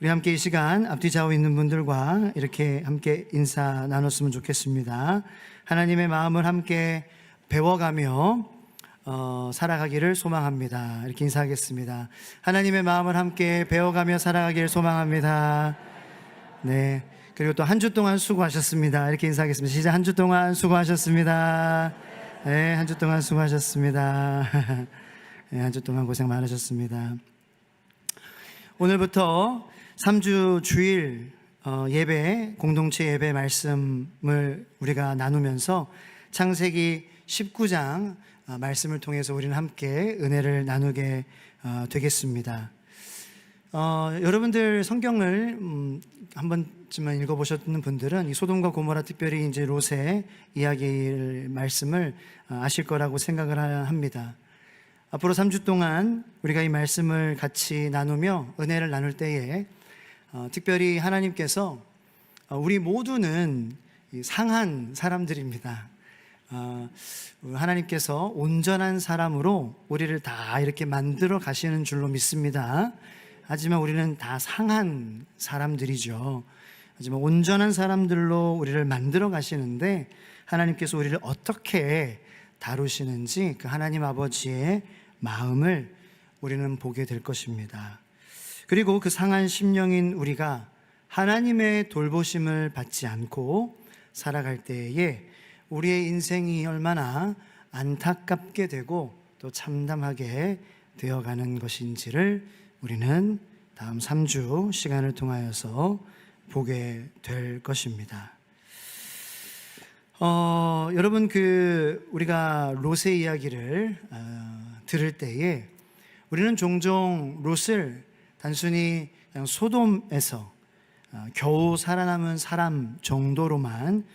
우리 함께 이 시간 앞뒤 좌우 있는 분들과 이렇게 함께 인사 나눴으면 좋겠습니다. 하나님의 마음을 함께 배워가며 살아가기를 소망합니다. 이렇게 인사하겠습니다. 하나님의 마음을 함께 배워가며 살아가기를 소망합니다. 네. 그리고 또 한 주 동안 수고하셨습니다. 이렇게 인사하겠습니다. 시작. 한 주 동안 수고하셨습니다. 네, 한 주 동안 수고하셨습니다. 네, 한 주 동안 고생 많으셨습니다. 오늘부터 3주 주일 예배, 공동체 예배 말씀을 우리가 나누면서 창세기 19장 말씀을 통해서 우리는 함께 은혜를 나누게 되겠습니다. 여러분들 성경을 한 번쯤은 읽어보셨는 분들은 이 소돔과 고모라, 특별히 이제 롯의 이야기를 말씀을 아실 거라고 생각을 합니다. 앞으로 3주 동안 우리가 이 말씀을 같이 나누며 은혜를 나눌 때에 특별히 하나님께서 우리 모두는 상한 사람들입니다. 하나님께서 온전한 사람으로 우리를 다 이렇게 만들어 가시는 줄로 믿습니다. 하지만 우리는 다 상한 사람들이죠. 하지만 온전한 사람들로 우리를 만들어 가시는데 하나님께서 우리를 어떻게 다루시는지 그 하나님 아버지의 마음을 우리는 보게 될 것입니다. 그리고 그 상한 심령인 우리가 하나님의 돌보심을 받지 않고 살아갈 때에 우리의 인생이 얼마나 안타깝게 되고 또 참담하게 되어가는 것인지를 우리는 다음 3주 시간을 통하여서 보게 될 것입니다. 여러분 우리가 롯의 이야기를 들을 때에 우리는 종종 롯을 단순히 그냥 소돔에서 겨우 살아남은 사람 정도로만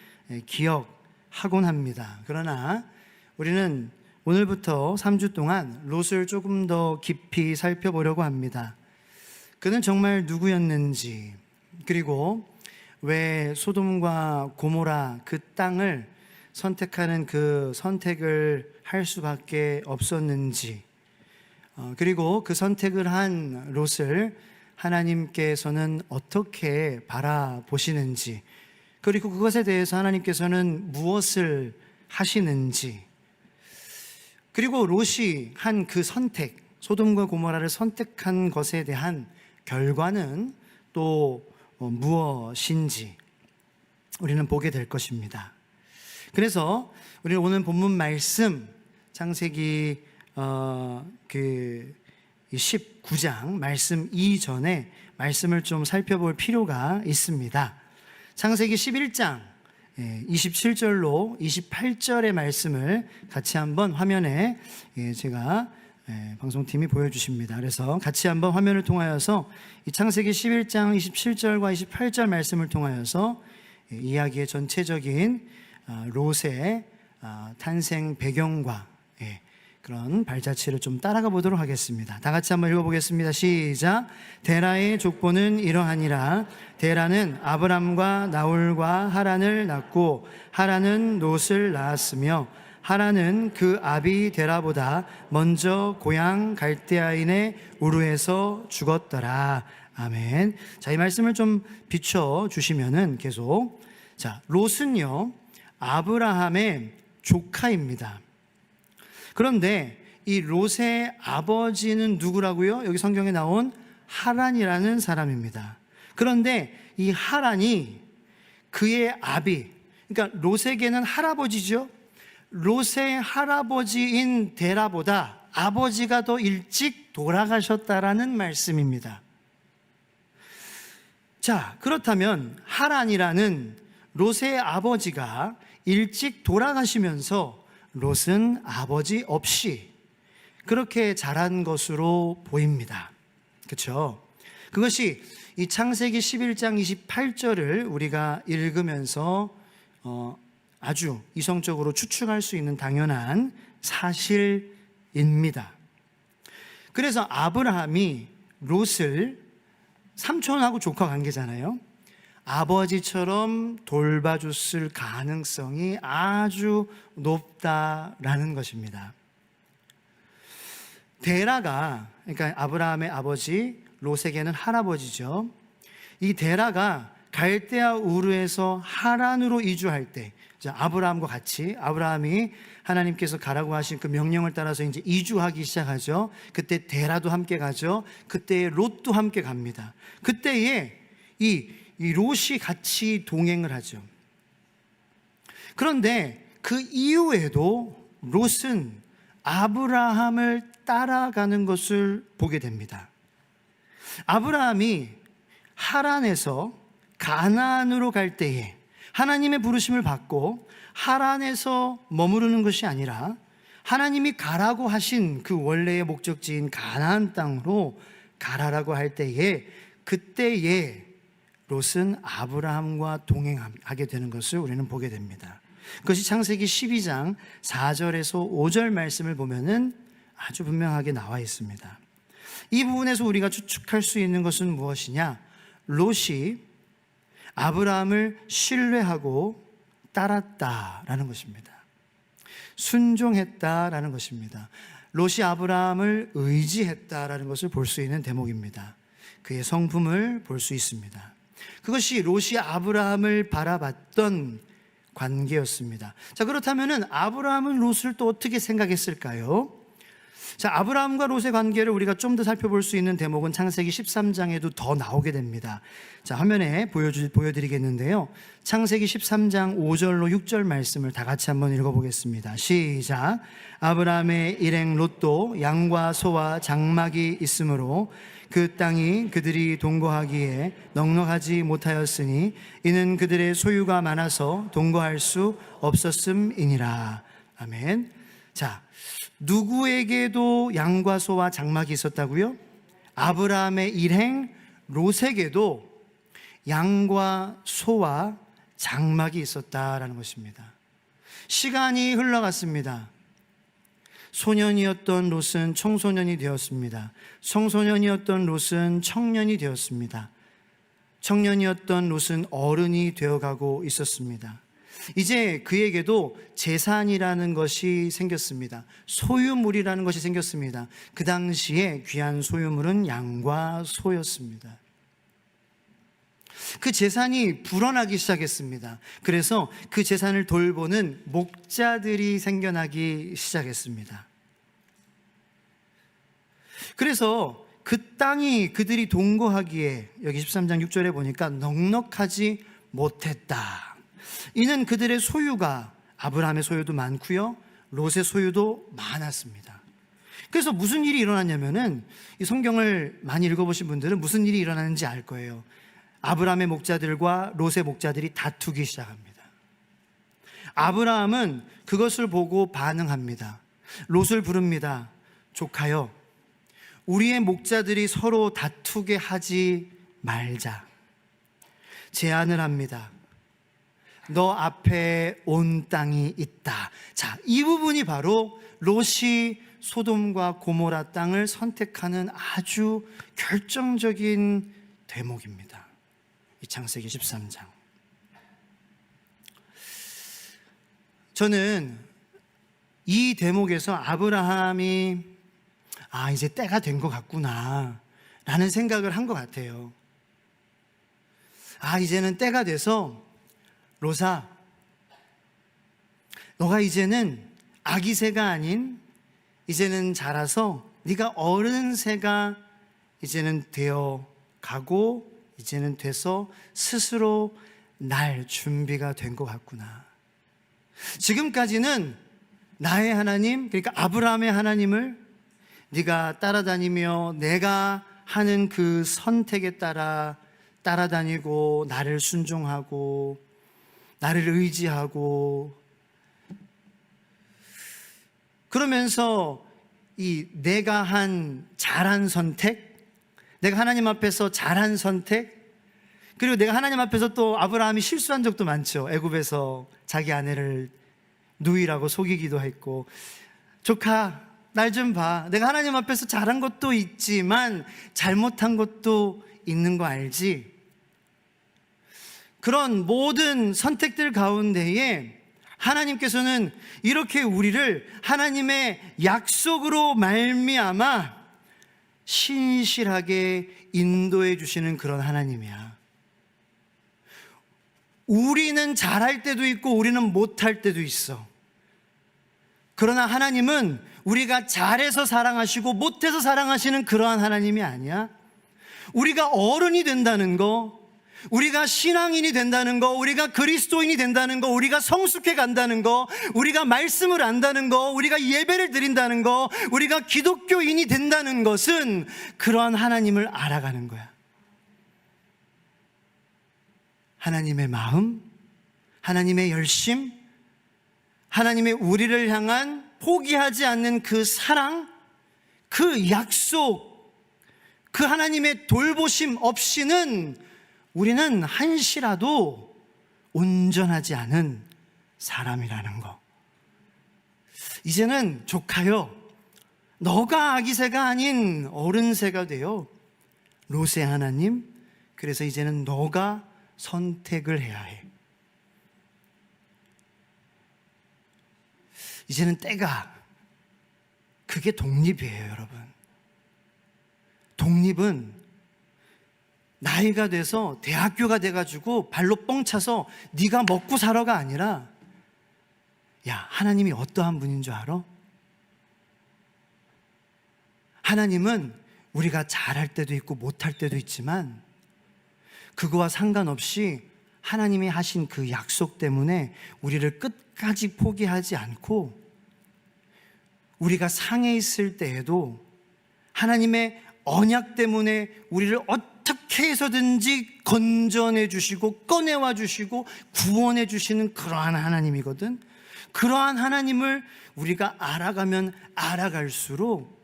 기억하곤 합니다. 그러나 우리는 오늘부터 3주 동안 롯을 조금 더 깊이 살펴보려고 합니다. 그는 정말 누구였는지, 그리고 왜 소돔과 고모라 그 땅을 선택하는 그 선택을 할 수밖에 없었는지, 그리고 그 선택을 한 롯을 하나님께서는 어떻게 바라보시는지, 그리고 그것에 대해서 하나님께서는 무엇을 하시는지, 그리고 롯이 한 그 선택, 소돔과 고모라를 선택한 것에 대한 결과는 또 무엇인지 우리는 보게 될 것입니다. 그래서 우리는 오늘 본문 말씀 창세기 19장 말씀 이전에 말씀을 좀 살펴볼 필요가 있습니다. 창세기 11장 27절로 28절의 말씀을 같이 한번 화면에 제가 방송팀이 보여주십니다. 그래서 같이 한번 화면을 통하여서 이 창세기 11장 27절과 28절 말씀을 통하여서 이야기의 전체적인 롯의 탄생 배경과 그런 발자취를 좀 따라가 보도록 하겠습니다. 다 같이 한번 읽어보겠습니다. 시작. 데라의 족보는 이러하니라. 데라는 아브람과 나홀과 하란을 낳고 하란은 롯을 낳았으며 하란은 그 아비 데라보다 먼저 고향 갈대아인의 우르에서 죽었더라. 아멘. 자, 이 말씀을 좀 비춰 주시면은 계속. 자, 롯은요 아브라함의 조카입니다. 그런데 이 롯의 아버지는 누구라고요? 여기 성경에 나온 하란이라는 사람입니다. 그런데 이 하란이 그의 아비, 그러니까 롯에게는 할아버지죠. 롯의 할아버지인 데라보다 아버지가 더 일찍 돌아가셨다라는 말씀입니다. 자, 그렇다면 하란이라는 롯의 아버지가 일찍 돌아가시면서 롯은 아버지 없이 그렇게 자란 것으로 보입니다. 그렇죠? 그것이 이 창세기 11장 28절을 우리가 읽으면서 아주 이성적으로 추측할 수 있는 당연한 사실입니다. 그래서 아브라함이 롯을 삼촌하고 조카 관계잖아요. 아버지처럼 돌봐줬을 가능성이 아주 높다라는 것입니다. 데라가, 그러니까 아브라함의 아버지, 롯에게는 할아버지죠. 이 데라가 갈대아 우르에서 하란으로 이주할 때, 아브라함과 같이 아브라함이 하나님께서 가라고 하신 그 명령을 따라서 이제 이주하기 시작하죠. 그때 데라도 함께 가죠. 그때 롯도 함께 갑니다. 그때에 이 롯이 같이 동행을 하죠. 그런데 그 이후에도 롯은 아브라함을 따라가는 것을 보게 됩니다. 아브라함이 하란에서 가나안으로 갈 때에 하나님의 부르심을 받고 하란에서 머무르는 것이 아니라 하나님이 가라고 하신 그 원래의 목적지인 가나안 땅으로 가라라고 할 때에 그때에 롯은 아브라함과 동행하게 되는 것을 우리는 보게 됩니다. 그것이 창세기 12장 4절에서 5절 말씀을 보면은 아주 분명하게 나와 있습니다. 이 부분에서 우리가 추측할 수 있는 것은 무엇이냐? 롯이 아브라함을 신뢰하고 따랐다라는 것입니다. 순종했다라는 것입니다. 롯이 아브라함을 의지했다라는 것을 볼 수 있는 대목입니다. 그의 성품을 볼 수 있습니다. 그것이 롯이 아브라함을 바라봤던 관계였습니다. 자, 그렇다면은 아브라함은 롯을 또 어떻게 생각했을까요? 자, 아브라함과 롯의 관계를 우리가 좀 더 살펴볼 수 있는 대목은 창세기 13장에도 더 나오게 됩니다. 자, 화면에 보여드리겠는데요. 창세기 13장 5절로 6절 말씀을 다 같이 한번 읽어보겠습니다. 시작. 아브라함의 일행 롯도 양과 소와 장막이 있으므로 그 땅이 그들이 동거하기에 넉넉하지 못하였으니 이는 그들의 소유가 많아서 동거할 수 없었음이니라. 아멘. 자, 누구에게도 양과 소와 장막이 있었다고요? 아브라함의 일행 롯에게도 양과 소와 장막이 있었다라는 것입니다. 시간이 흘러갔습니다. 소년이었던 롯은 청소년이 되었습니다. 청소년이었던 롯은 청년이 되었습니다. 청년이었던 롯은 어른이 되어가고 있었습니다. 이제 그에게도 재산이라는 것이 생겼습니다. 소유물이라는 것이 생겼습니다. 그 당시에 귀한 소유물은 양과 소였습니다. 그 재산이 불어나기 시작했습니다. 그래서 그 재산을 돌보는 목자들이 생겨나기 시작했습니다. 그래서 그 땅이 그들이 동거하기에 여기 13장 6절에 보니까 넉넉하지 못했다. 이는 그들의 소유가 아브라함의 소유도 많고요, 롯의 소유도 많았습니다. 그래서 무슨 일이 일어났냐면은 이 성경을 많이 읽어보신 분들은 무슨 일이 일어나는지 알 거예요. 아브라함의 목자들과 롯의 목자들이 다투기 시작합니다. 아브라함은 그것을 보고 반응합니다. 롯을 부릅니다. 조카여, 우리의 목자들이 서로 다투게 하지 말자. 제안을 합니다. 너 앞에 온 땅이 있다. 자, 이 부분이 바로 롯이 소돔과 고모라 땅을 선택하는 아주 결정적인 대목입니다. 이 창세기 13장. 저는 이 대목에서 아브라함이 이제 때가 된 것 같구나 라는 생각을 한 것 같아요. 이제는 때가 돼서 롯아, 너가 이제는 아기 새가 아닌 이제는 자라서 네가 어른 새가 이제는 되어 가고 이제는 돼서 스스로 날 준비가 된 것 같구나. 지금까지는 나의 하나님, 그러니까 아브라함의 하나님을 네가 따라다니며 내가 하는 그 선택에 따라 따라다니고 나를 순종하고 나를 의지하고 그러면서 이 내가 한 잘한 선택, 내가 하나님 앞에서 잘한 선택, 그리고 내가 하나님 앞에서 또 아브라함이 실수한 적도 많죠. 애굽에서 자기 아내를 누이라고 속이기도 했고, 조카 날 좀 봐, 내가 하나님 앞에서 잘한 것도 있지만 잘못한 것도 있는 거 알지? 그런 모든 선택들 가운데에 하나님께서는 이렇게 우리를 하나님의 약속으로 말미암아 신실하게 인도해 주시는 그런 하나님이야. 우리는 잘할 때도 있고 우리는 못할 때도 있어. 그러나 하나님은 우리가 잘해서 사랑하시고 못해서 사랑하시는 그러한 하나님이 아니야. 우리가 어른이 된다는 거, 우리가 신앙인이 된다는 거, 우리가 그리스도인이 된다는 거, 우리가 성숙해 간다는 거, 우리가 말씀을 안다는 거, 우리가 예배를 드린다는 거, 우리가 기독교인이 된다는 것은 그러한 하나님을 알아가는 거야. 하나님의 마음, 하나님의 열심, 하나님의 우리를 향한 포기하지 않는 그 사랑, 그 약속, 그 하나님의 돌보심 없이는 우리는 한시라도 온전하지 않은 사람이라는 거. 이제는 조카요, 너가 아기새가 아닌 어른새가 되어 롯의 하나님, 그래서 이제는 너가 선택을 해야 해. 이제는 때가, 그게 독립이에요, 여러분. 독립은 나이가 돼서 대학교가 돼가지고 발로 뻥 차서 네가 먹고 살아가 아니라, 야, 하나님이 어떠한 분인 줄 알아? 하나님은 우리가 잘할 때도 있고 못할 때도 있지만 그거와 상관없이 하나님이 하신 그 약속 때문에 우리를 끝까지 포기하지 않고, 우리가 상해 있을 때에도 하나님의 언약 때문에 우리를 어떻게 해서든지 건져내 주시고 꺼내와 주시고 구원해 주시는 그러한 하나님이거든. 그러한 하나님을 우리가 알아가면 알아갈수록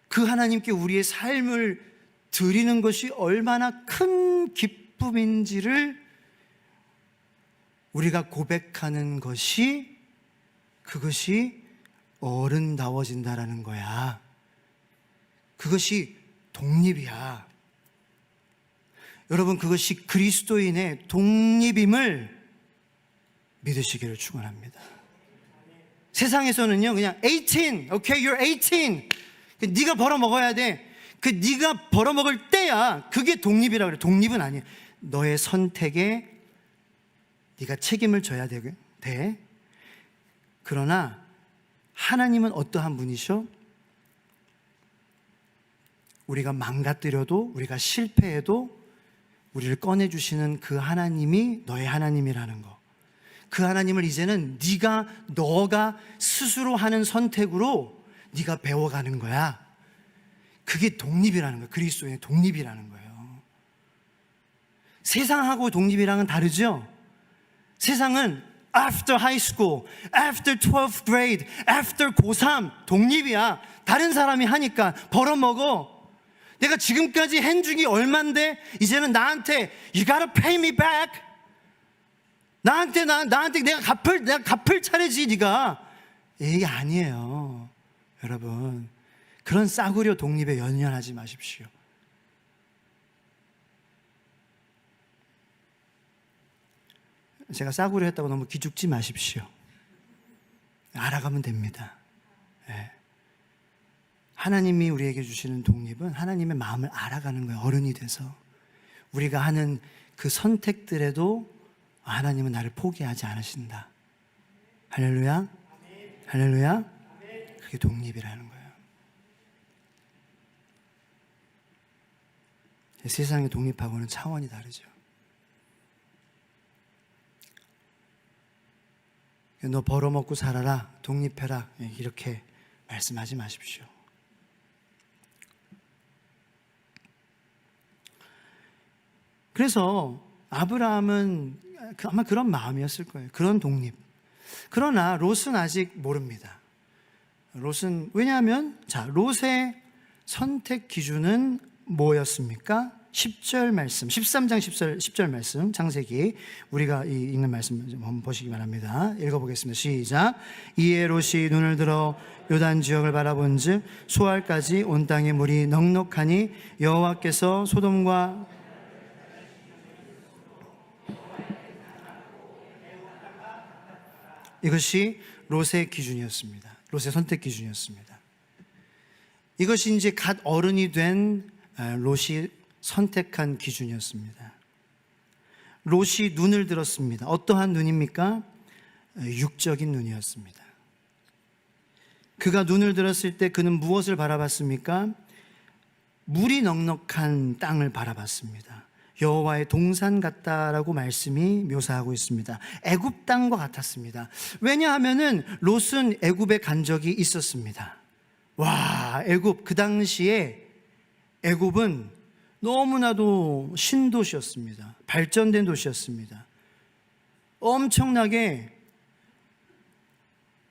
그 하나님께 우리의 삶을 드리는 것이 얼마나 큰 기쁨인지를 우리가 고백하는 것이, 그것이 어른다워진다라는 거야. 그것이 독립이야. 여러분, 그것이 그리스도인의 독립임을 믿으시기를 축원합니다. 세상에서는요, 그냥 18, okay, you're 18. 네가 벌어 먹어야 돼. 그 네가 벌어 먹을 때야 그게 독립이라고 그래. 독립은 아니야. 너의 선택에 네가 책임을 져야 돼. 그러나 하나님은 어떠한 분이셔? 우리가 망가뜨려도, 우리가 실패해도 우리를 꺼내주시는 그 하나님이 너의 하나님이라는 거. 그 하나님을 이제는 너가 스스로 하는 선택으로 네가 배워가는 거야. 그게 독립이라는 거예요. 그리스도의 독립이라는 거예요. 세상하고 독립이랑은 다르죠? 세상은 after high school, after 12th grade, after 고3 독립이야. 다른 사람이 하니까 벌어먹어. 내가 지금까지 한 중이 얼만데 이제는 나한테 You gotta pay me back. 나한테 내가 갚을 차례지 네가. 이게 아니에요. 여러분, 그런 싸구려 독립에 연연하지 마십시오. 제가 싸구려 했다고 너무 기죽지 마십시오. 알아가면 됩니다. 네. 하나님이 우리에게 주시는 독립은 하나님의 마음을 알아가는 거예요. 어른이 돼서 우리가 하는 그 선택들에도 하나님은 나를 포기하지 않으신다. 할렐루야. 할렐루야. 그게 독립이라는 거예요. 세상의 독립하고는 차원이 다르죠. 너 벌어먹고 살아라, 독립해라, 이렇게 말씀하지 마십시오. 그래서 아브라함은 아마 그런 마음이었을 거예요. 그런 독립. 그러나 롯은 아직 모릅니다. 롯은, 왜냐하면 롯의 선택 기준은 뭐였습니까? 10절 말씀, 13장 10절 말씀, 창세기, 우리가 읽는 말씀 좀 한번 보시기 바랍니다. 읽어보겠습니다. 시작. 이에 롯이 눈을 들어 요단 지역을 바라본즉 소알까지 온 땅의 물이 넉넉하니 여호와께서 소돔과 이것이 롯의 기준이었습니다. 롯의 선택 기준이었습니다. 이것이 이제 갓 어른이 된 롯이 선택한 기준이었습니다. 롯이 눈을 들었습니다. 어떠한 눈입니까? 육적인 눈이었습니다. 그가 눈을 들었을 때 그는 무엇을 바라봤습니까? 물이 넉넉한 땅을 바라봤습니다. 여호와의 동산 같다라고 말씀이 묘사하고 있습니다. 애굽 땅과 같았습니다. 왜냐하면은 롯은 애굽에 간 적이 있었습니다. 와, 애굽, 그 당시에 애굽은 너무나도 신도시였습니다. 발전된 도시였습니다. 엄청나게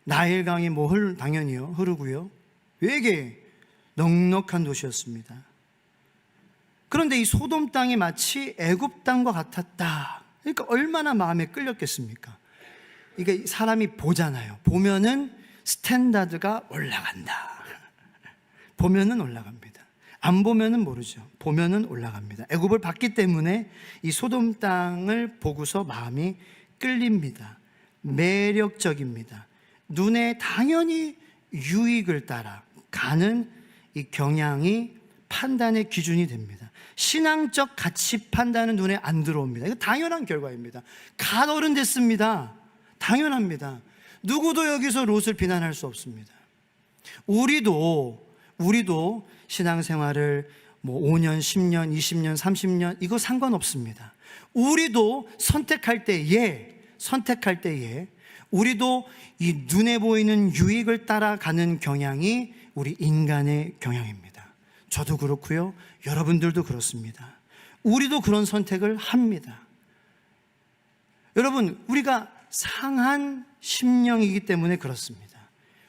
나일강이 당연히요, 흐르고요. 되게 넉넉한 도시였습니다. 그런데 이 소돔 땅이 마치 애굽 땅과 같았다. 그러니까 얼마나 마음에 끌렸겠습니까? 이게 사람이 보잖아요. 보면은 스탠다드가 올라간다. 보면은 올라갑니다. 안 보면은 모르죠. 보면은 올라갑니다. 애굽을 봤기 때문에 이 소돔 땅을 보고서 마음이 끌립니다. 매력적입니다. 눈에 당연히 유익을 따라 가는 이 경향이 판단의 기준이 됩니다. 신앙적 가치 판단은 눈에 안 들어옵니다. 이거 당연한 결과입니다. 갓 어른 됐습니다. 당연합니다. 누구도 여기서 롯을 비난할 수 없습니다. 우리도 신앙생활을 5년, 10년, 20년, 30년 이거 상관없습니다. 우리도 선택할 때에 우리도 이 눈에 보이는 유익을 따라가는 경향이 우리 인간의 경향입니다. 저도 그렇고요. 여러분들도 그렇습니다. 우리도 그런 선택을 합니다. 여러분, 우리가 상한 심령이기 때문에 그렇습니다.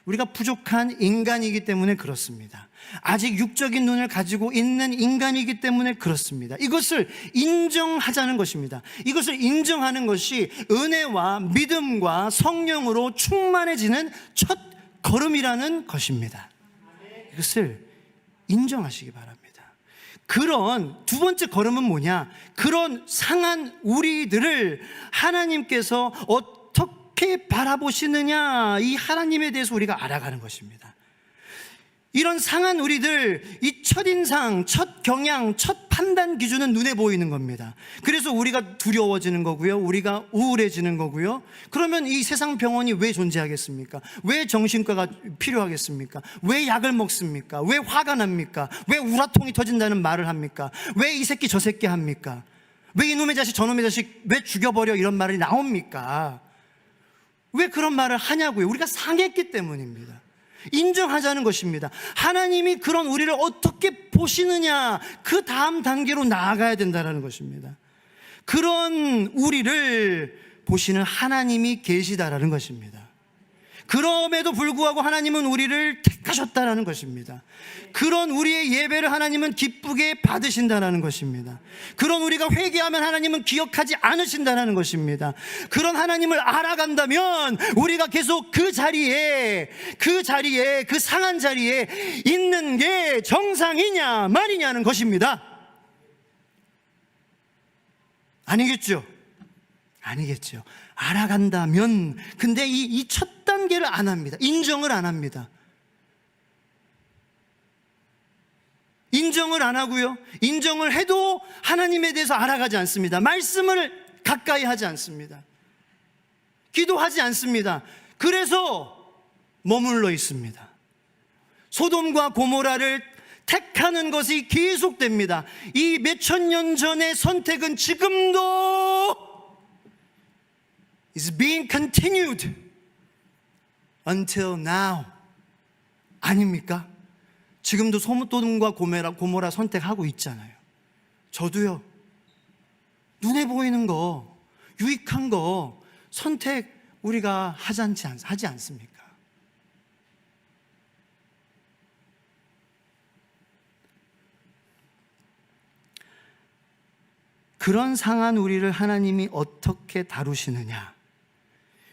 우리가 부족한 인간이기 때문에 그렇습니다. 아직 육적인 눈을 가지고 있는 인간이기 때문에 그렇습니다. 이것을 인정하자는 것입니다. 이것을 인정하는 것이 은혜와 믿음과 성령으로 충만해지는 첫 걸음이라는 것입니다. 이것을 인정하시기 바랍니다. 그런 두 번째 걸음은 뭐냐? 그런 상한 우리들을 하나님께서 어떻게 바라보시느냐, 이 하나님에 대해서 우리가 알아가는 것입니다. 이런 상한 우리들, 이 첫인상, 첫 경향, 첫 판단 기준은 눈에 보이는 겁니다. 그래서 우리가 두려워지는 거고요, 우리가 우울해지는 거고요. 그러면 이 세상 병원이 왜 존재하겠습니까? 왜 정신과가 필요하겠습니까? 왜 약을 먹습니까? 왜 화가 납니까? 왜 우라통이 터진다는 말을 합니까? 왜 이 새끼 저 새끼 합니까? 왜 이놈의 자식 저놈의 자식 왜 죽여버려 이런 말이 나옵니까? 왜 그런 말을 하냐고요? 우리가 상했기 때문입니다. 인정하자는 것입니다. 하나님이 그런 우리를 어떻게 보시느냐, 그 다음 단계로 나아가야 된다는 것입니다. 그런 우리를 보시는 하나님이 계시다라는 것입니다. 그럼에도 불구하고 하나님은 우리를 택하셨다라는 것입니다. 그런 우리의 예배를 하나님은 기쁘게 받으신다라는 것입니다. 그런 우리가 회개하면 하나님은 기억하지 않으신다라는 것입니다. 그런 하나님을 알아간다면 우리가 계속 그 자리에 그 상한 자리에 있는 게 정상이냐 말이냐는 것입니다. 아니겠죠? 아니겠죠. 알아간다면. 근데 이 첫 단계를 안 합니다. 인정을 안 합니다. 인정을 안 하고요, 인정을 해도 하나님에 대해서 알아가지 않습니다. 말씀을 가까이 하지 않습니다. 기도하지 않습니다. 그래서 머물러 있습니다. 소돔과 고모라를 택하는 것이 계속됩니다. 이 몇천 년 전의 선택은 지금도 is being continued until now. 아닙니까? 지금도 소돔과 고모라 선택하고 있잖아요. 저도요. 눈에 보이는 거, 유익한 거 선택 우리가 하지 않습니까? 그런 상한 우리를 하나님이 어떻게 다루시느냐,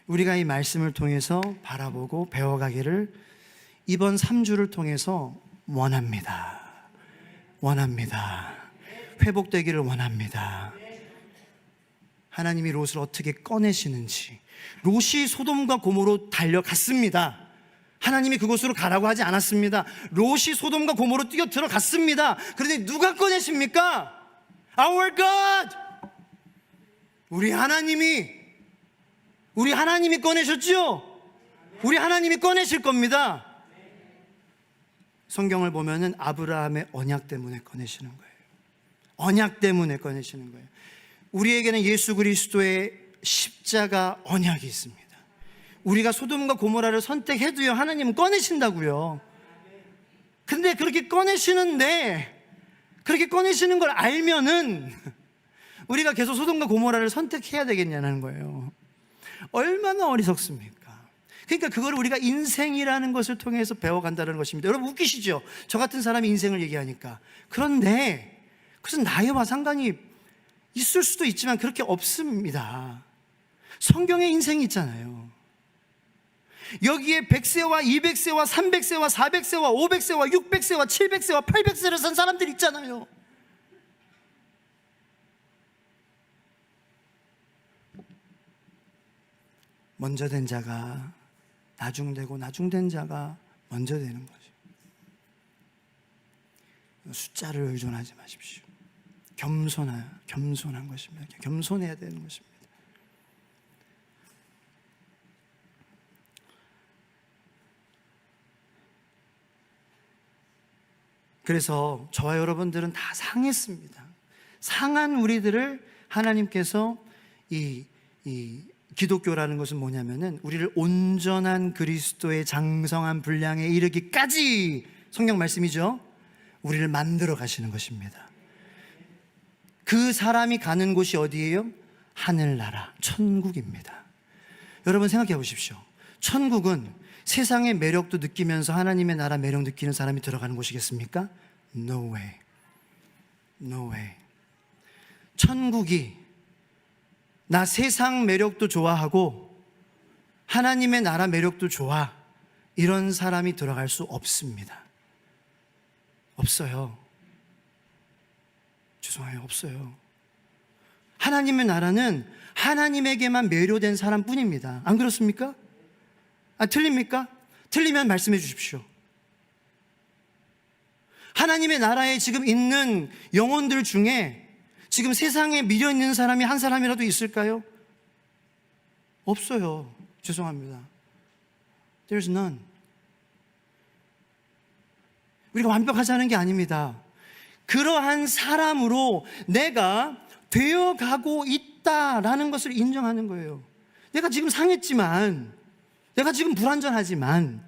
우리가 이 말씀을 통해서 바라보고 배워가기를 이번 3주를 통해서 원합니다. 회복되기를 원합니다. 하나님이 롯을 어떻게 꺼내시는지. 롯이 소돔과 고모로 달려갔습니다. 하나님이 그곳으로 가라고 하지 않았습니다. 롯이 소돔과 고모로 뛰어 들어갔습니다. 그런데 누가 꺼내십니까? Our God! 우리 하나님이 꺼내셨지요? 우리 하나님이 꺼내실 겁니다. 성경을 보면은 아브라함의 언약 때문에 꺼내시는 거예요. 언약 때문에 꺼내시는 거예요. 우리에게는 예수 그리스도의 십자가 언약이 있습니다. 우리가 소돔과 고모라를 선택해도요, 하나님은 꺼내신다고요. 근데 그렇게 꺼내시는 걸 알면은 우리가 계속 소돔과 고모라를 선택해야 되겠냐는 거예요. 얼마나 어리석습니까? 그러니까 그걸 우리가 인생이라는 것을 통해서 배워간다는 것입니다. 여러분 웃기시죠? 저 같은 사람이 인생을 얘기하니까. 그런데 그것은 나이와 상관이 있을 수도 있지만 그렇게 없습니다. 성경에 인생이 있잖아요. 여기에 100세와 200세와 300세와 400세와 500세와 600세와 700세와 800세를 산 사람들이 있잖아요. 먼저 된 자가 나중되고 나중된 자가 먼저 되는 거죠. 숫자를 의존하지 마십시오. 겸손한 것입니다. 겸손해야 되는 것입니다. 그래서 저와 여러분들은 다 상했습니다. 상한 우리들을 하나님께서 이 기독교라는 것은 뭐냐면은 우리를 온전한 그리스도의 장성한 분량에 이르기까지, 성경 말씀이죠, 우리를 만들어 가시는 것입니다. 그 사람이 가는 곳이 어디예요? 하늘나라, 천국입니다. 여러분 생각해 보십시오. 천국은 세상의 매력도 느끼면서 하나님의 나라 매력 느끼는 사람이 들어가는 곳이겠습니까? No way. No way. 천국이 나 세상 매력도 좋아하고 하나님의 나라 매력도 좋아, 이런 사람이 들어갈 수 없습니다. 없어요. 죄송해요. 없어요. 하나님의 나라는 하나님에게만 매료된 사람뿐입니다. 안 그렇습니까? 틀립니까? 틀리면 말씀해 주십시오. 하나님의 나라에 지금 있는 영혼들 중에 지금 세상에 미려 있는 사람이 한 사람이라도 있을까요? 없어요. 죄송합니다. There's none. 우리가 완벽하자는 게 아닙니다. 그러한 사람으로 내가 되어가고 있다라는 것을 인정하는 거예요. 내가 지금 상했지만, 내가 지금 불완전하지만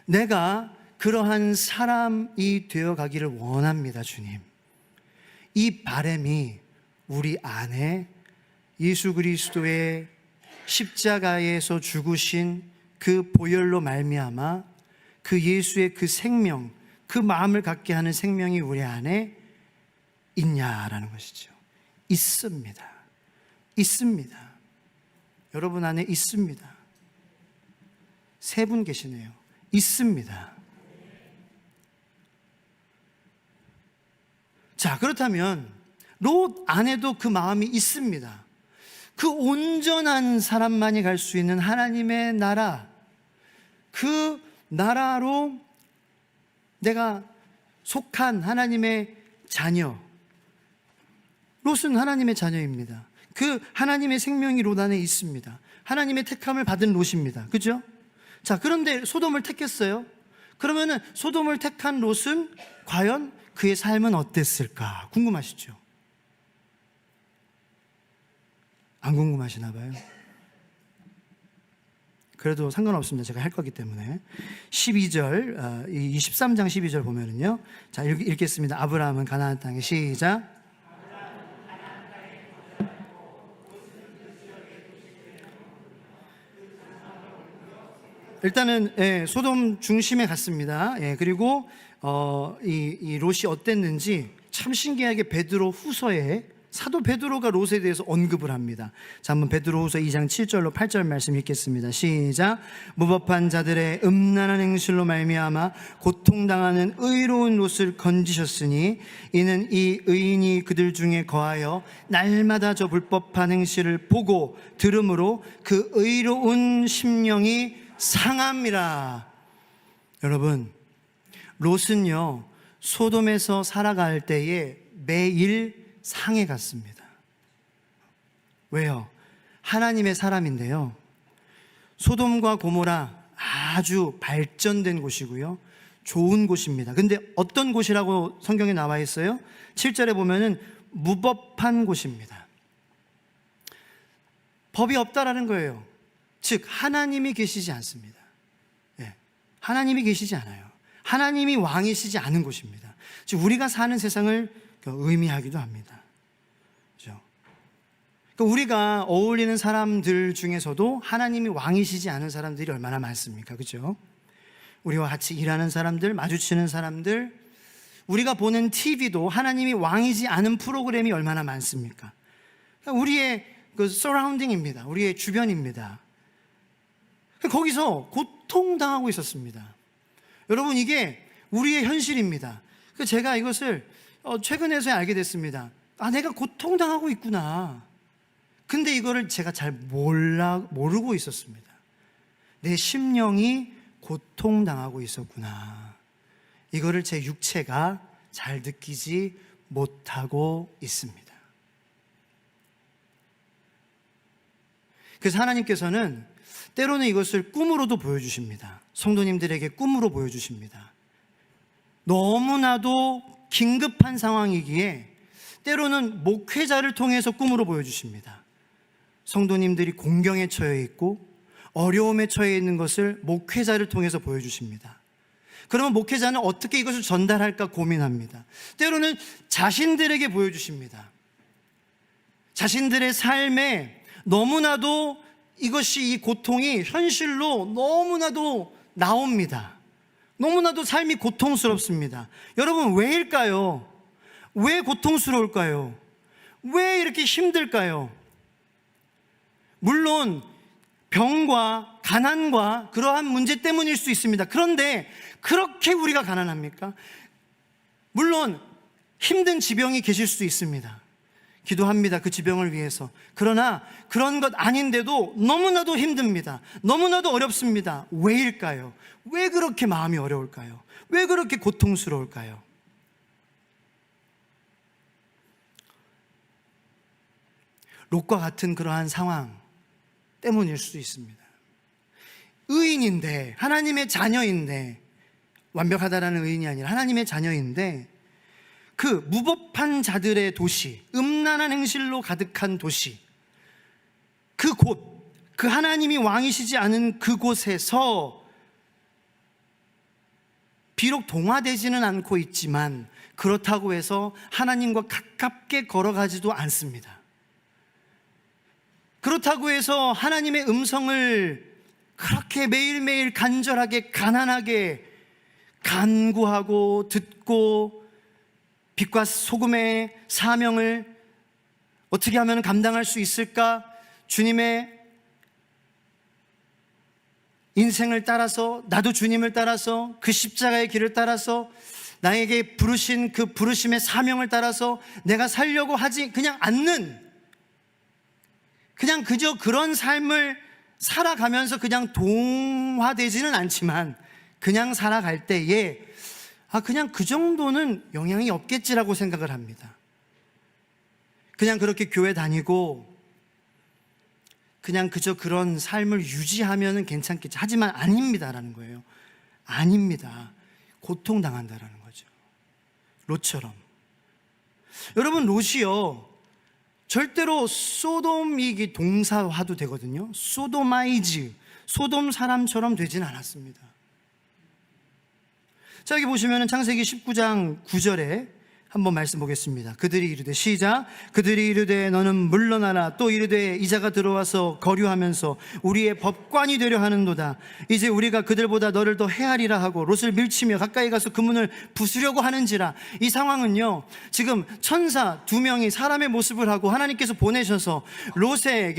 내가 그러한 사람이 되어가기를 원합니다. 주님, 이 바람이 우리 안에 예수 그리스도의 십자가에서 죽으신 그 보혈로 말미암아 그 예수의 그 생명, 그 마음을 갖게 하는 생명이 우리 안에 있냐라는 것이죠. 있습니다. 있습니다. 여러분 안에 있습니다. 세 분 계시네요. 있습니다. 자, 그렇다면 롯 안에도 그 마음이 있습니다. 그 온전한 사람만이 갈 수 있는 하나님의 나라, 그 나라로 내가 속한 하나님의 자녀, 롯은 하나님의 자녀입니다. 그 하나님의 생명이 롯 안에 있습니다. 하나님의 택함을 받은 롯입니다. 그죠? 자, 그런데 소돔을 택했어요. 그러면은 소돔을 택한 롯은 과연 그의 삶은 어땠을까? 궁금하시죠? 안 궁금하시나 봐요. 그래도 상관없습니다. 제가 할 거기 때문에. 12절, 이 13장 12절 보면은요. 자, 읽겠습니다. 아브라함은 가나안 땅에, 시작. 일단은 소돔 중심에 갔습니다. 그리고 이 롯이 어땠는지 참 신기하게 베드로 후서에 사도 베드로가 롯에 대해서 언급을 합니다. 자, 한번 베드로 후서 2장 7절로 8절 말씀 읽겠습니다. 시작. 무법한 자들의 음란한 행실로 말미암아 고통당하는 의로운 롯을 건지셨으니 이는 이 의인이 그들 중에 거하여 날마다 저 불법한 행실을 보고 들음으로 그 의로운 심령이 상함이라. 여러분, 롯은요 소돔에서 살아갈 때에 매일 상해 갔습니다. 왜요? 하나님의 사람인데요. 소돔과 고모라 아주 발전된 곳이고요. 좋은 곳입니다. 근데 어떤 곳이라고 성경에 나와 있어요? 7절에 보면은 무법한 곳입니다. 법이 없다라는 거예요. 즉 하나님이 계시지 않습니다. 예, 하나님이 계시지 않아요. 하나님이 왕이시지 않은 곳입니다. 즉 우리가 사는 세상을 의미하기도 합니다. 그렇죠? 그러니까 우리가 어울리는 사람들 중에서도 하나님이 왕이시지 않은 사람들이 얼마나 많습니까? 그렇죠? 우리와 같이 일하는 사람들, 마주치는 사람들, 우리가 보는 TV도 하나님이 왕이지 않은 프로그램이 얼마나 많습니까? 그러니까 우리의 그 서라운딩입니다. 우리의 주변입니다. 거기서 고통당하고 있었습니다. 여러분, 이게 우리의 현실입니다. 제가 이것을 최근에서야 알게 됐습니다. 아, 내가 고통당하고 있구나. 근데 이거를 제가 잘 모르고 있었습니다. 내 심령이 고통당하고 있었구나. 이거를 제 육체가 잘 느끼지 못하고 있습니다. 그래서 하나님께서는 때로는 이것을 꿈으로도 보여주십니다. 성도님들에게 꿈으로 보여주십니다. 너무나도 긴급한 상황이기에 때로는 목회자를 통해서 꿈으로 보여주십니다. 성도님들이 공경에 처해 있고 어려움에 처해 있는 것을 목회자를 통해서 보여주십니다. 그러면 목회자는 어떻게 이것을 전달할까 고민합니다. 때로는 자신들에게 보여주십니다. 자신들의 삶에 너무나도 이것이, 이 고통이 현실로 너무나도 나옵니다. 너무나도 삶이 고통스럽습니다. 여러분, 왜일까요? 왜 고통스러울까요? 왜 이렇게 힘들까요? 물론 병과 가난과 그러한 문제 때문일 수 있습니다. 그런데 그렇게 우리가 가난합니까? 물론 힘든 지병이 계실 수 있습니다. 기도합니다. 그 지병을 위해서. 그러나 그런 것 아닌데도 너무나도 힘듭니다. 너무나도 어렵습니다. 왜일까요? 왜 그렇게 마음이 어려울까요? 왜 그렇게 고통스러울까요? 롯과 같은 그러한 상황 때문일 수도 있습니다. 의인인데, 하나님의 자녀인데, 완벽하다라는 의인이 아니라 하나님의 자녀인데, 그 무법한 자들의 도시, 음란한 행실로 가득한 도시, 그곳, 그 하나님이 왕이시지 않은 그곳에서 비록 동화되지는 않고 있지만 그렇다고 해서 하나님과 가깝게 걸어가지도 않습니다. 그렇다고 해서 하나님의 음성을 그렇게 매일매일 간절하게 가난하게 간구하고 듣고 빛과 소금의 사명을 어떻게 하면 감당할 수 있을까? 주님의 인생을 따라서, 나도 주님을 따라서, 그 십자가의 길을 따라서, 나에게 부르신 그 부르심의 사명을 따라서 내가 살려고 하지 그냥 않는, 그냥 그저 그런 삶을 살아가면서 그냥 동화되지는 않지만 그냥 살아갈 때에 그냥 그 정도는 영향이 없겠지라고 생각을 합니다. 그냥 그렇게 교회 다니고 그냥 그저 그런 삶을 유지하면 괜찮겠지. 하지만 아닙니다라는 거예요. 아닙니다. 고통당한다라는 거죠. 롯처럼. 여러분, 롯이요, 절대로 소돔이 동사화도 되거든요. 소도마이즈, 소돔 사람처럼 되진 않았습니다. 자, 여기 보시면 창세기 19장 9절에 한번 말씀 보겠습니다. 그들이 이르되, 시작. 그들이 이르되 너는 물러나라. 또 이르되 이자가 들어와서 거류하면서 우리의 법관이 되려 하는도다. 이제 우리가 그들보다 너를 더 헤아리라 하고 롯을 밀치며 가까이 가서 그 문을 부수려고 하는지라. 이 상황은요, 지금 천사 두 명이 사람의 모습을 하고 하나님께서 보내셔서 롯의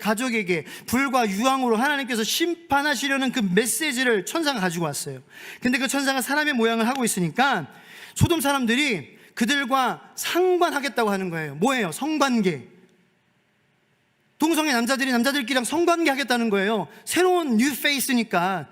가족에게 불과 유황으로 하나님께서 심판하시려는 그 메시지를 천사가 가지고 왔어요. 근데 그 천사가 사람의 모양을 하고 있으니까 소돔 사람들이 그들과 상관하겠다고 하는 거예요. 뭐예요? 성관계. 동성애 남자들이 남자들끼리랑 성관계 하겠다는 거예요. 새로운 뉴 페이스니까.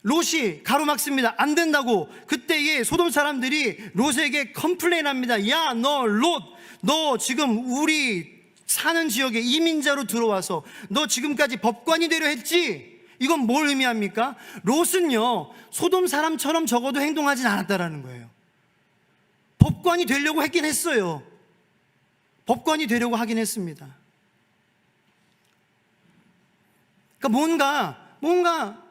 롯이 가로막습니다. 안 된다고. 그때에 소돔 사람들이 롯에게 컴플레인합니다. 야, 너 지금 우리 사는 지역에 이민자로 들어와서 너 지금까지 법관이 되려 했지? 이건 뭘 의미합니까? 롯은요, 소돔 사람처럼 적어도 행동하진 않았다라는 거예요. 법관이 되려고 했긴 했어요. 법관이 되려고 하긴 했습니다. 그러니까 뭔가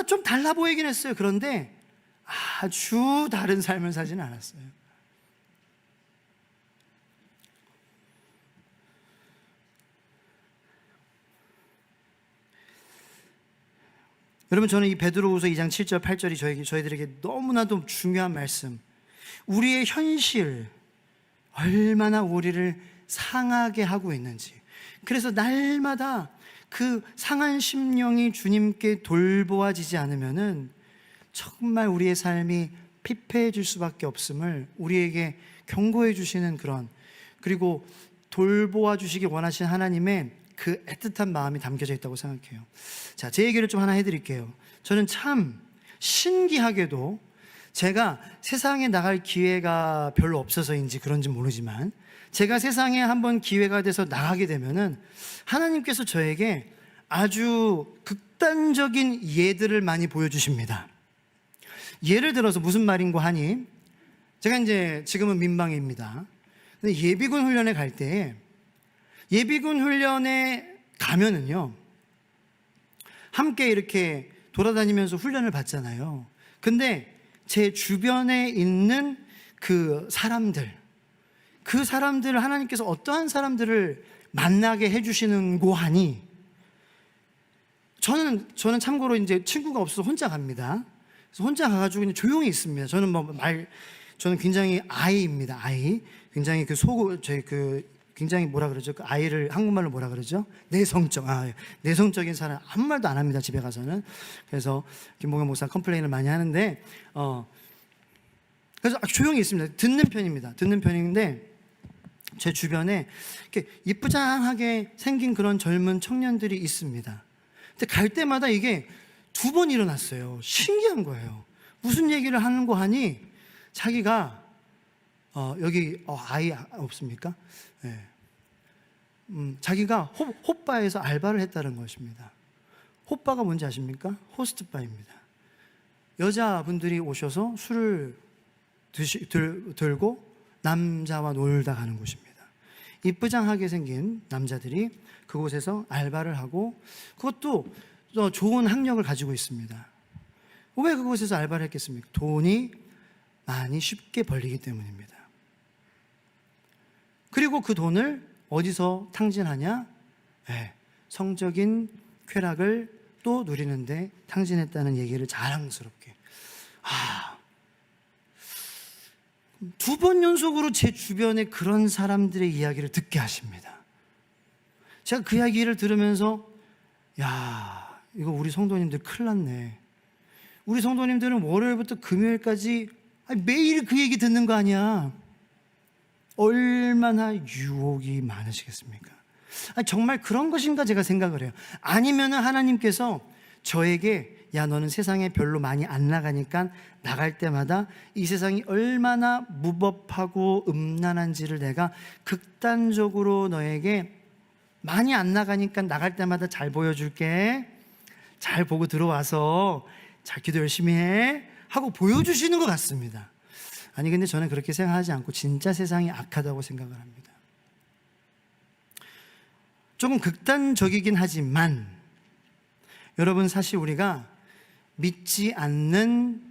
좀 달라 보이긴 했어요. 그런데 아주 다른 삶을 사진 않았어요. 여러분, 저는 이 베드로후서 2장 7절 8절이 저희들에게 너무나도 중요한 말씀, 우리의 현실 얼마나 우리를 상하게 하고 있는지, 그래서 날마다 그 상한 심령이 주님께 돌보아지지 않으면은 정말 우리의 삶이 피폐해질 수밖에 없음을 우리에게 경고해 주시는 그런, 그리고 돌보아 주시기 원하시는 하나님의 그 애틋한 마음이 담겨져 있다고 생각해요. 자, 제 얘기를 좀 하나 해드릴게요. 저는 참 신기하게도 제가 세상에 나갈 기회가 별로 없어서인지 그런지 모르지만, 제가 세상에 한번 기회가 돼서 나가게 되면은 하나님께서 저에게 아주 극단적인 예들을 많이 보여주십니다. 예를 들어서 무슨 말인고 하니, 제가 이제 지금은 민방위입니다. 근데 예비군 훈련에 갈 때, 예비군 훈련에 가면은요, 함께 이렇게 돌아다니면서 훈련을 받잖아요. 근데 제 주변에 있는 그 사람들을 하나님께서 어떠한 사람들을 만나게 해주시는고 하니, 저는 참고로 이제 친구가 없어서 혼자 갑니다. 그래서 혼자 가가지고 그냥 조용히 있습니다. 저는 굉장히 아이입니다. 아이. 굉장히 굉장히 뭐라 그러죠? 그 아이를 한국말로 뭐라 그러죠? 내성적인 사람, 아무 말도 안 합니다. 집에 가서는. 그래서 김봉현 목사 컴플레인을 많이 하는데, 그래서 조용히 있습니다. 듣는 편인데, 제 주변에 이렇게 이쁘장하게 생긴 그런 젊은 청년들이 있습니다. 근데 갈 때마다 이게 2번 일어났어요. 신기한 거예요. 무슨 얘기를 하는 거 하니, 자기가 여기 아이 없습니까? 네. 자기가 호빠에서 알바를 했다는 것입니다. 호빠가 뭔지 아십니까? 호스트바입니다. 여자분들이 오셔서 술을 들고 남자와 놀다 가는 곳입니다. 이쁘장하게 생긴 남자들이 그곳에서 알바를 하고, 그것도 좋은 학력을 가지고 있습니다. 왜 그곳에서 알바를 했겠습니까? 돈이 많이 쉽게 벌리기 때문입니다. 그리고 그 돈을 어디서 탕진하냐? 네, 성적인 쾌락을 또 누리는데 탕진했다는 얘기를 자랑스럽게. 2번 연속으로 제 주변에 그런 사람들의 이야기를 듣게 하십니다. 제가 그 이야기를 들으면서, 이거 우리 성도님들 큰일 났네. 우리 성도님들은 월요일부터 금요일까지 매일 그 얘기 듣는 거 아니야. 얼마나 유혹이 많으시겠습니까? 정말 그런 것인가 제가 생각을 해요. 아니면은 하나님께서 저에게, 너는 세상에 별로 많이 안 나가니까 나갈 때마다 이 세상이 얼마나 무법하고 음란한지를 내가 극단적으로 너에게 많이 안 나가니까 나갈 때마다 잘 보여줄게. 잘 보고 들어와서 잘 기도 열심히 해 하고 보여주시는 것 같습니다. 아니, 근데 저는 그렇게 생각하지 않고 진짜 세상이 악하다고 생각을 합니다. 조금 극단적이긴 하지만, 여러분, 사실 우리가 믿지 않는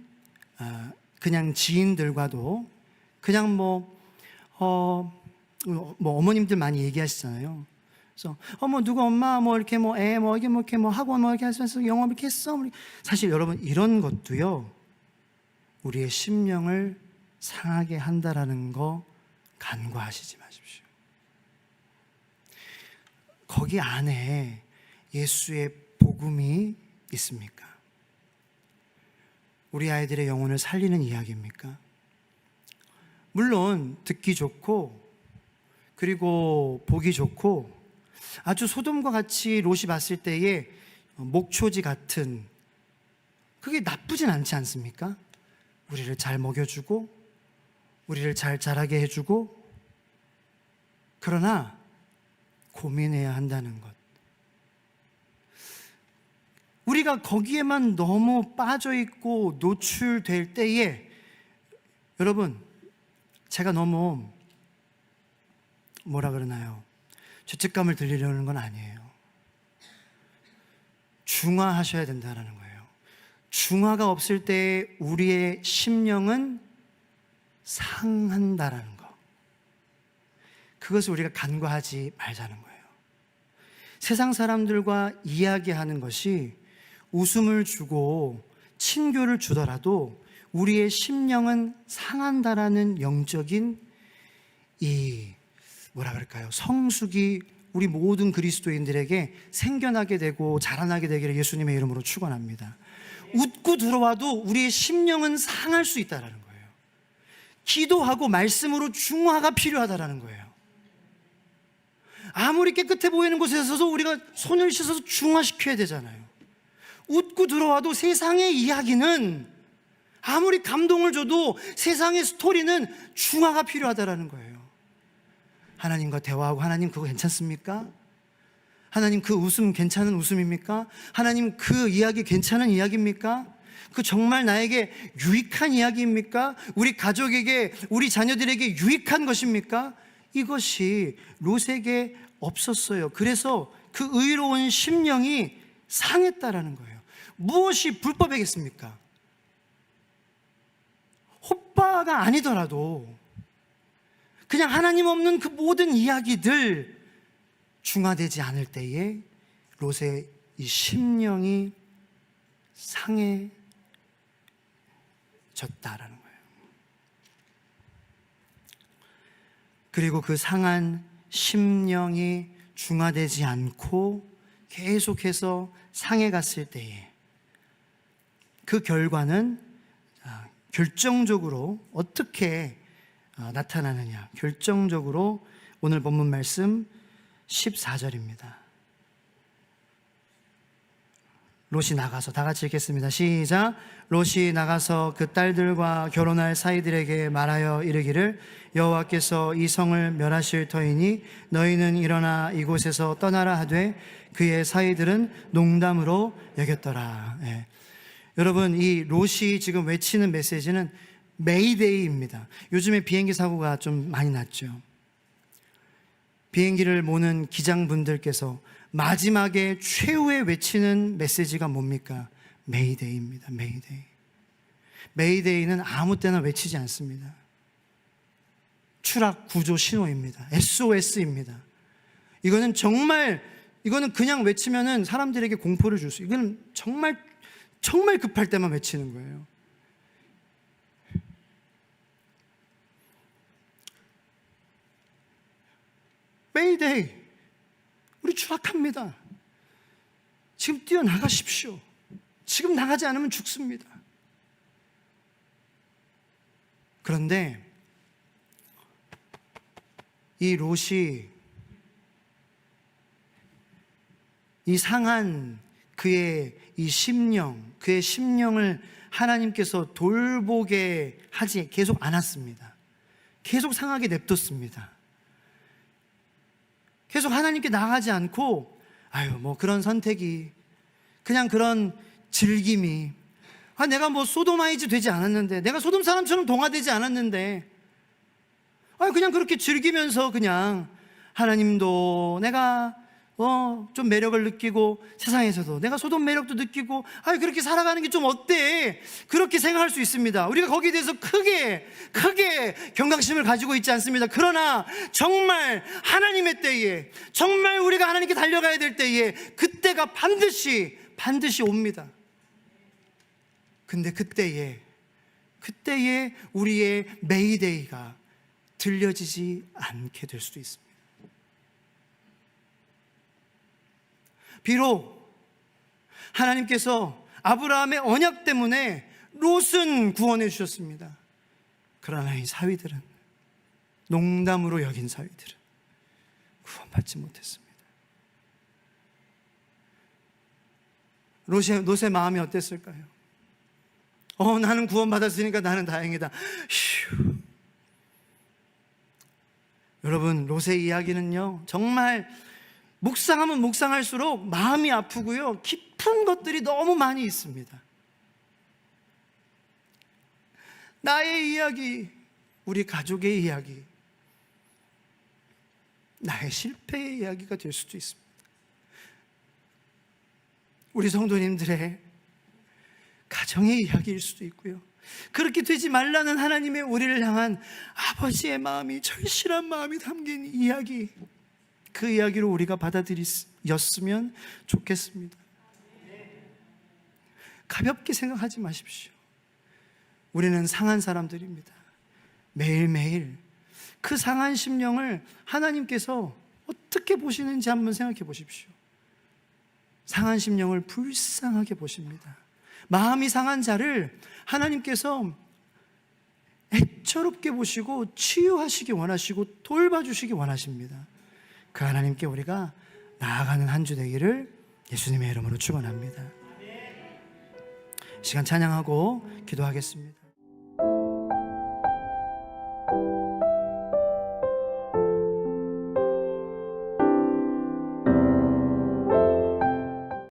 그냥 지인들과도 그냥 어머님들 많이 얘기하시잖아요. 그래서 누가 엄마 이렇게 애 이렇게 학원 이렇게 해서 영어 이렇게 했어. 사실 여러분, 이런 것도요, 우리의 심령을 상하게 한다라는 거 간과하시지 마십시오. 거기 안에 예수의 복음이 있습니까? 우리 아이들의 영혼을 살리는 이야기입니까? 물론 듣기 좋고, 그리고 보기 좋고, 아주 소돔과 같이 롯이 봤을 때의 목초지 같은, 그게 나쁘진 않지 않습니까? 우리를 잘 먹여주고, 우리를 잘 자라게 해주고, 그러나 고민해야 한다는 것. 우리가 거기에만 너무 빠져 있고 노출될 때에, 여러분, 제가 너무 뭐라 그러나요? 죄책감을 들리려는 건 아니에요. 중화하셔야 된다는 거예요. 중화가 없을 때 우리의 심령은 상한다라는 거. 그것을 우리가 간과하지 말자는 거예요. 세상 사람들과 이야기하는 것이 웃음을 주고 친교를 주더라도 우리의 심령은 상한다라는 영적인 뭐라 그럴까요? 성숙이 우리 모든 그리스도인들에게 생겨나게 되고 자라나게 되기를 예수님의 이름으로 축원합니다. 웃고 들어와도 우리의 심령은 상할 수 있다는 거예요. 기도하고 말씀으로 중화가 필요하다는 거예요. 아무리 깨끗해 보이는 곳에 서서 우리가 손을 씻어서 중화시켜야 되잖아요. 웃고 들어와도 세상의 이야기는 아무리 감동을 줘도 세상의 스토리는 중화가 필요하다는 거예요. 하나님과 대화하고, 하나님 그거 괜찮습니까? 하나님 그 웃음 괜찮은 웃음입니까? 하나님 그 이야기 괜찮은 이야기입니까? 그 정말 나에게 유익한 이야기입니까? 우리 가족에게, 우리 자녀들에게 유익한 것입니까? 이것이 롯에게 없었어요. 그래서 그 의로운 심령이 상했다라는 거예요. 무엇이 불법이겠습니까? 호빠가 아니더라도 그냥 하나님 없는 그 모든 이야기들 중화되지 않을 때에 롯의 이 심령이 상해졌다라는 거예요. 그리고 그 상한 심령이 중화되지 않고 계속해서 상해갔을 때에 그 결과는 결정적으로 어떻게 나타나느냐. 결정적으로 오늘 본문 말씀 14절입니다. 롯이 나가서, 다 같이 읽겠습니다. 시작. 롯이 나가서 그 딸들과 결혼할 사이들에게 말하여 이르기를 여호와께서 이 성을 멸하실 터이니 너희는 일어나 이곳에서 떠나라 하되 그의 사이들은 농담으로 여겼더라. 예. 여러분, 이 롯이 지금 외치는 메시지는 메이데이입니다. 요즘에 비행기 사고가 좀 많이 났죠. 비행기를 모는 기장분들께서 마지막에 최후에 외치는 메시지가 뭡니까? 메이데이입니다. 메이데이. 메이데이는 아무 때나 외치지 않습니다. 추락 구조 신호입니다. SOS입니다. 이거는 그냥 외치면은 사람들에게 공포를 줄 수, 이거는 정말 급할 때만 외치는 거예요. 메이데이, 우리 추락합니다. 지금 뛰어나가십시오. 지금 나가지 않으면 죽습니다. 그런데 이 롯이 이 상한 그의 이 심령, 그의 심령을 하나님께서 돌보게 하지 계속 않았습니다. 계속 상하게 냅뒀습니다. 계속 하나님께 나가지 않고 뭐 그런 선택이, 그냥 그런 즐김이, 내가 뭐 소도마이즈 되지 않았는데, 내가 소돔 사람처럼 동화되지 않았는데, 그냥 그렇게 즐기면서 그냥 하나님도 내가 좀 매력을 느끼고 세상에서도 내가 소돔 매력도 느끼고 그렇게 살아가는 게 좀 어때? 그렇게 생각할 수 있습니다. 우리가 거기에 대해서 크게 경각심을 가지고 있지 않습니다. 그러나 정말 하나님의 때에, 정말 우리가 하나님께 달려가야 될 때에 그때가 반드시 옵니다. 근데 그때에 우리의 메이데이가 들려지지 않게 될 수도 있습니다. 비록 하나님께서 아브라함의 언약 때문에 롯은 구원해 주셨습니다. 그러나 이 사위들은, 농담으로 여긴 사위들은 구원받지 못했습니다. 롯의 마음이 어땠을까요? 나는 구원받았으니까 나는 다행이다. 휴. 여러분, 롯의 이야기는요, 정말 묵상하면 묵상할수록 마음이 아프고요, 깊은 것들이 너무 많이 있습니다. 나의 이야기, 우리 가족의 이야기, 나의 실패의 이야기가 될 수도 있습니다. 우리 성도님들의 가정의 이야기일 수도 있고요, 그렇게 되지 말라는 하나님의 우리를 향한 아버지의 마음이, 절실한 마음이 담긴 이야기, 그 이야기로 우리가 받아들였으면 좋겠습니다. 가볍게 생각하지 마십시오. 우리는 상한 사람들입니다. 매일매일 그 상한 심령을 하나님께서 어떻게 보시는지 한번 생각해 보십시오. 상한 심령을 불쌍하게 보십니다. 마음이 상한 자를 하나님께서 애처롭게 보시고 치유하시기 원하시고 돌봐주시기 원하십니다. 그 하나님께 우리가 나아가는 한 주 되기를 예수님의 이름으로 축원합니다. 시간 찬양하고 기도하겠습니다.